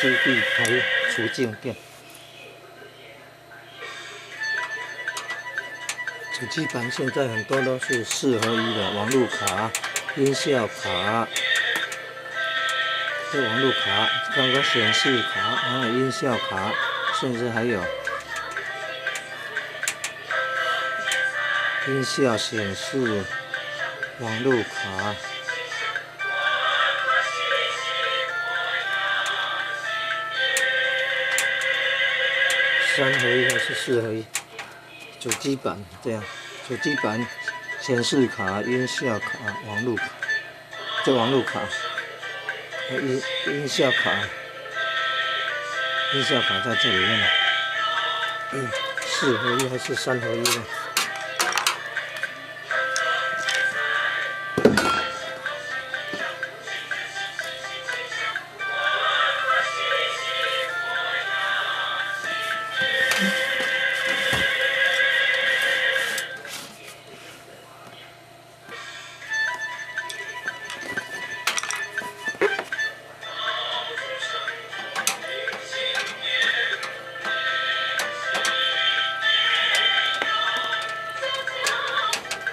基地台除静电。主机板现在很多都是4合1的，网路卡、音效卡、这网路卡，刚刚显示卡，还有音效卡，甚至还有音效显示网路卡。3合1还是4合1？主机板这样，主机板、显示卡、音效卡、网路卡，这网路卡、音效卡，音效卡在这里面。4合1还是3合1呢？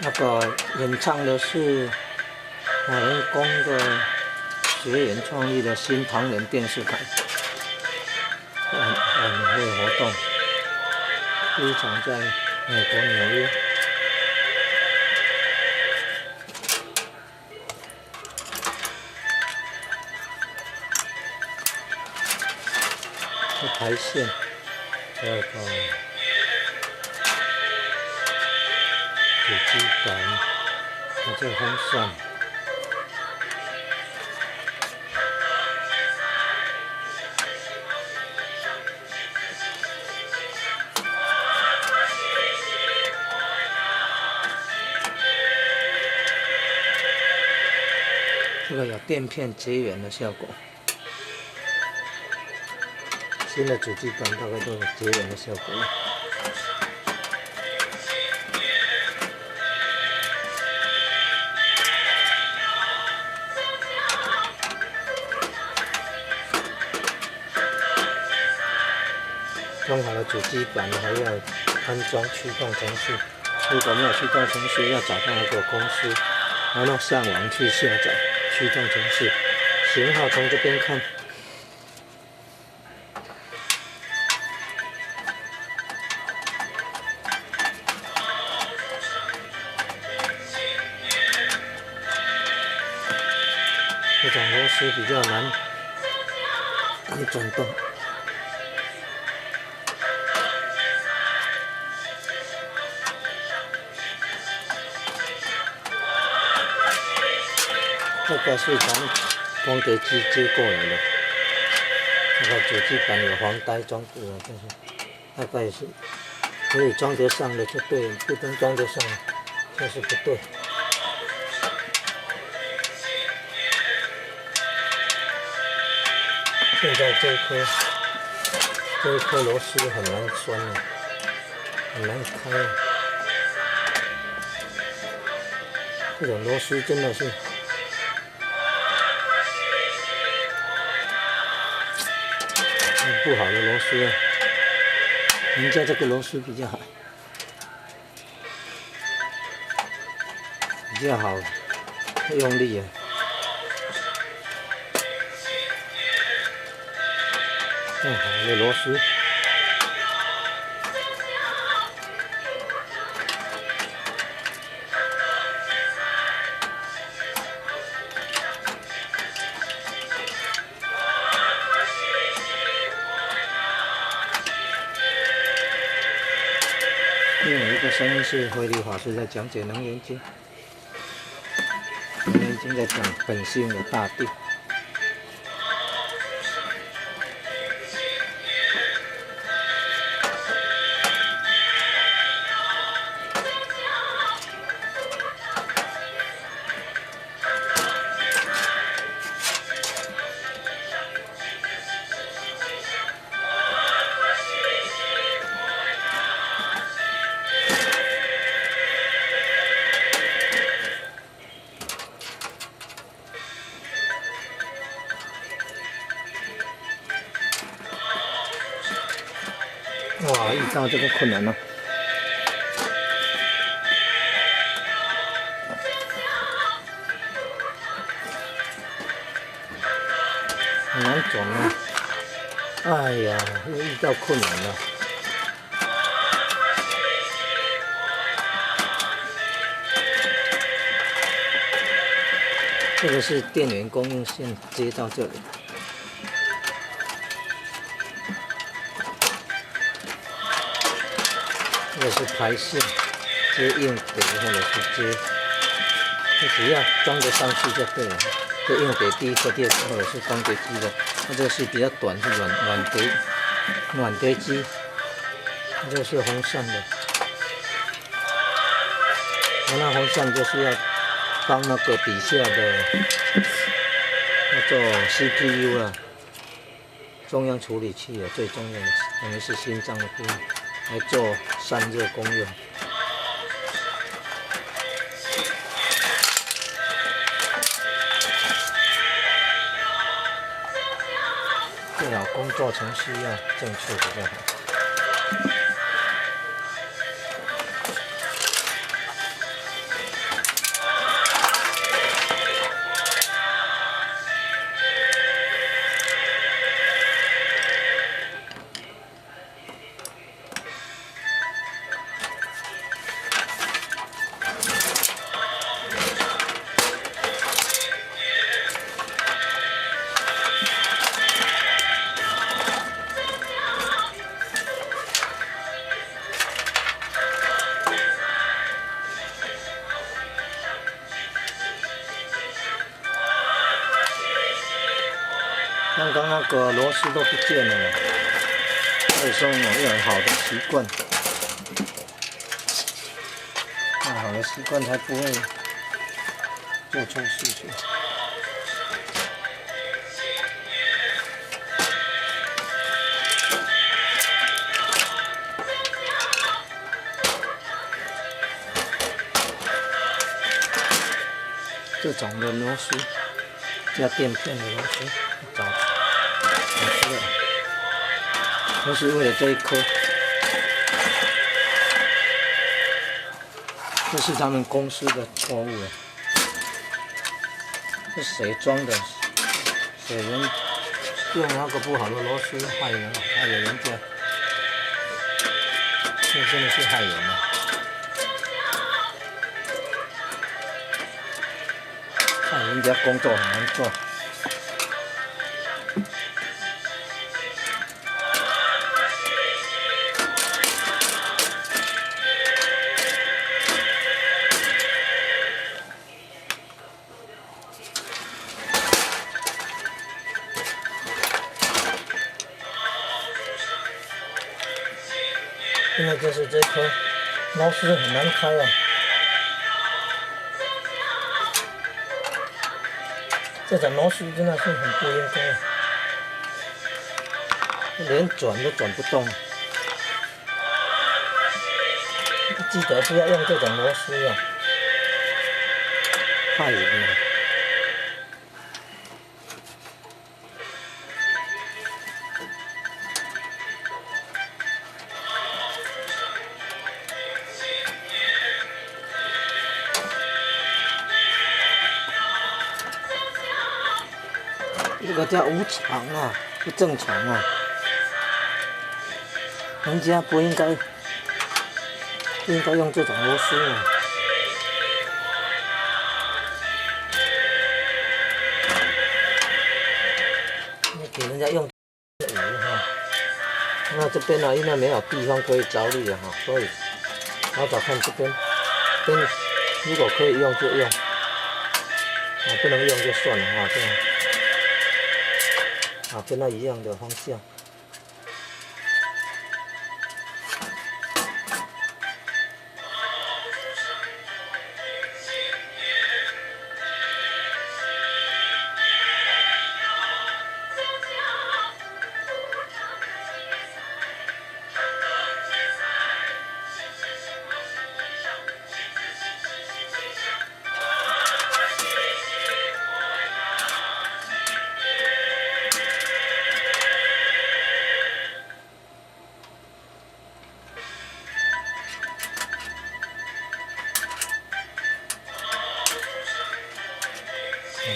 那个演唱的是我们工的学员创立的新唐人电视台晚会活动，第一场在美国纽约。这台线，这个主机板，这风扇，这个有垫片结缘的效果。新的主机板大概都有结缘的效果了。装好了主机板，还要安装驱动程序。如果没有驱动程序，要找到那个公司，然后上网去下载驱动程序。型号从这边看。这种螺丝比较难转动。这个是从光碟机接过来的，这个主机板有黄带装置了，这是大概是可以装得上的就对，不能装得上就是不对。现在这一颗螺丝很难拴了，很难开了。这种螺丝真的是不好的螺丝啊，人家这个螺丝比较好，用力啊。用好的螺丝。另外一个声音是慧律法师在讲解《楞严经》，《楞严经》在讲本性的大地。哇，遇到这个困难了，很难转啊！哎呀，又遇到困难了。这个是电源供应线接到这里。这是排线，接硬碟或者是接，就只要装得上去就对了。这硬碟第一颗、第二颗或者是光碟机的，那这个是比较短，是软碟机，这个是红线的。那红线就是要当那个底下的叫做 CPU 啊，中央处理器啊，最重要的等于是心脏的部分。来做散热功用。最好工作程序要正确比较好。刚刚那个螺丝都不见了，所以说我要有好的习惯，要好的习惯才不会做错事情。这种的螺丝加垫片的螺丝，找出来，都是为了这一颗。这是他们公司的错误了，是谁装的？谁人用那个不好的螺丝害人，害了人家，这真的是害人啊！害人家工作很难做。现在就是这颗螺丝很难开啊，这种螺丝真的是很不应该，连转都转不动。记得不要用这种螺丝啊，害人了。这个叫无常啊，不正常啊！人家不应该用这种螺丝啊！你给人家用哈，那这边呢，因为没有地方可以着力了哈，所以找看这边如果可以用就用，不能用就算了哈，这样。跟它一样的方向。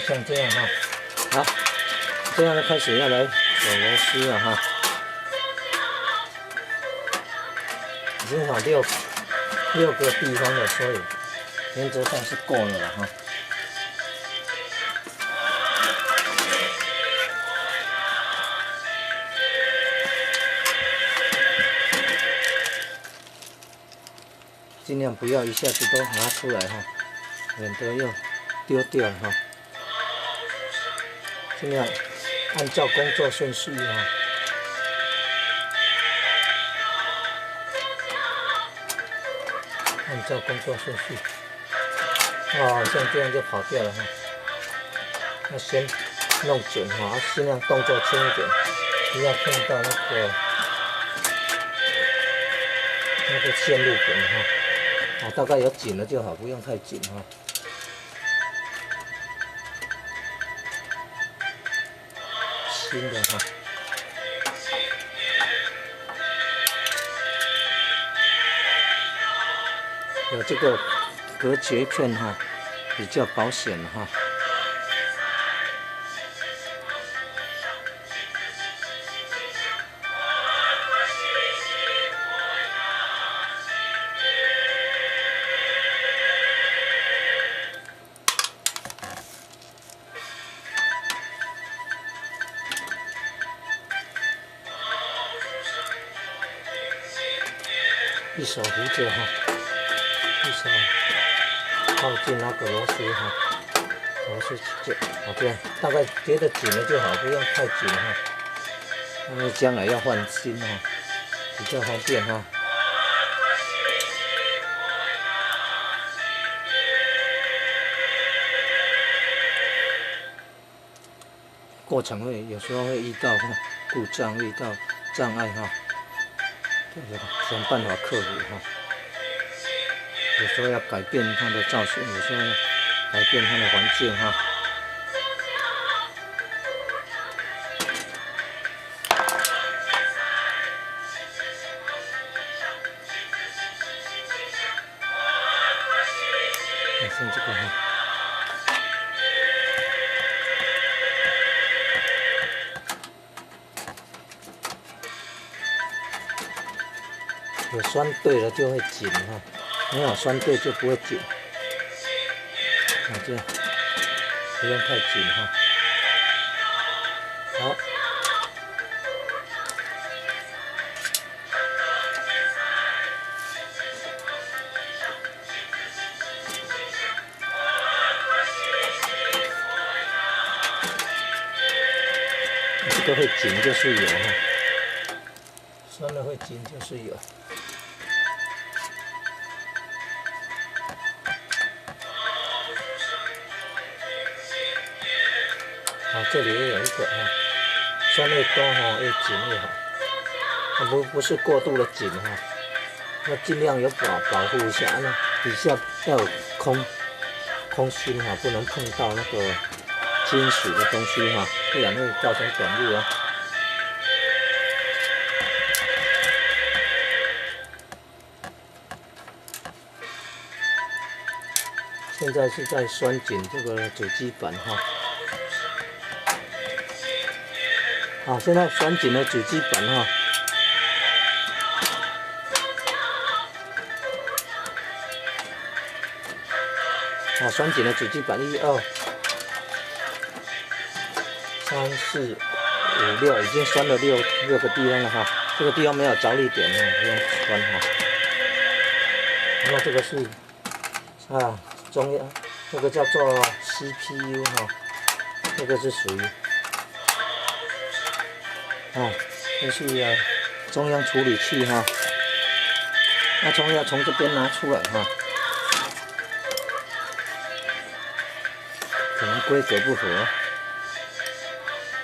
像这样哈。好，这样开始要来锁螺丝了哈。已经把6个地方的，所以原则上是够了了哈。尽量不要一下子都拿出来哈，免得又丢掉哈。尽量按照工作顺序哈。按照工作顺序。哦，像这样就跑掉了哈。要先弄准哈，尽量动作轻一点，不要碰到那个线路本哈。啊，大概有紧了就好，不用太紧哈。新的哈。有这个隔绝片哈，比较保险哈。一手扶着哈，一手靠近那个螺丝哈，螺丝就好这样，大概觉得紧了就好，不用太紧哈，因为将来要换新哈，比较方便哈。过程会有时候会遇到故障，遇到障碍哈。想办法克服哈，有时候要改变它的造型，有时候要改变它的环境哈。像这个哈。有拴对了就会紧哈，没有拴对就不会紧。这样不用太紧哈。好，这个会紧就是有哈，拴了会紧就是有。这里也有一个哈，拴越多哈，越紧越好。不是过度的紧哈，要尽量有保护一下，那底下要有空心哈，不能碰到那个金属的东西哈，不然会造成短路啊。现在是在拴紧这个主机板哈。好，现在拴紧了主机板哈。好，拴紧了主机板，1、2、3、4、5、6，已经拴了6个地方了哈。这个地方没有着力点哈，不用拴哈。然后这个是中央，这个叫做 CPU 哈，这个是属于。这是中央处理器哈，那要从这边拿出来哈，可能规格不合，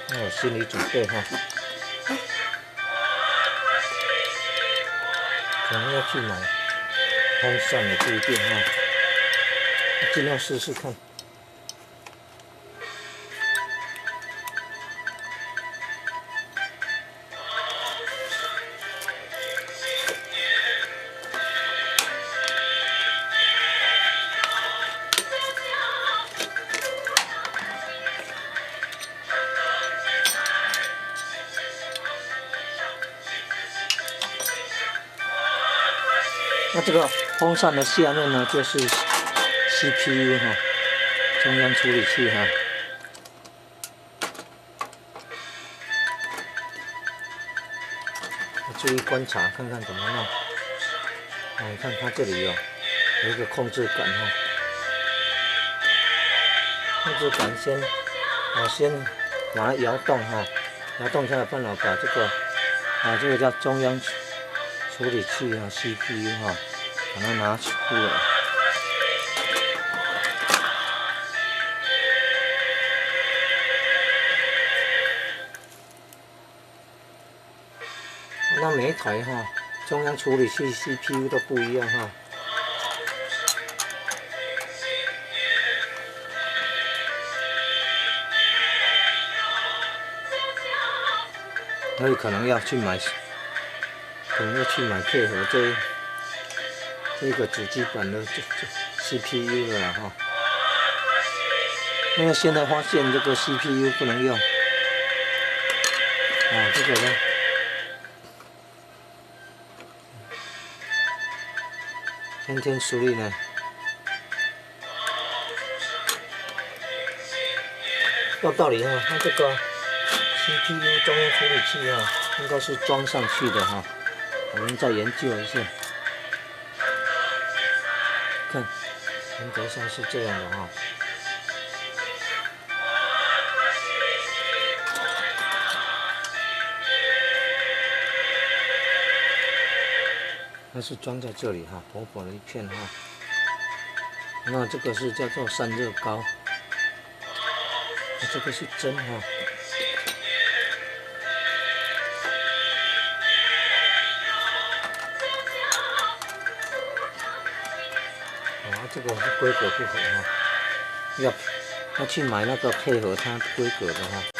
要有心理准备哈，可能要去买风扇也不一定哈，尽量试试看。那这个风扇的下面呢，就是 CPU 哈，中央处理器哈。注意观察，看看怎么弄。你看它这里有一个控制杆哈，控制杆先把它摇动哈，摇动下来，帮我把这个叫中央处理器啊 CPU 哈，把它拿出来。那每一台哈，中央处理器 CPU 都不一样哈。所以可能要去买配合这个主机板的CPU 的啦哈。因为现在发现这个 CPU 不能用，这个呢。天天处理呢，照道理哈，它这个 CPU 中央处理器啊，应该是装上去的哈。我们再研究一下，看，原则上是这样的哈。它是装在这里哈，薄薄的一片哈。那这个是叫做散热膏，这个是针哈。这个是规格不合哈，要去买那个配合它规格的哈。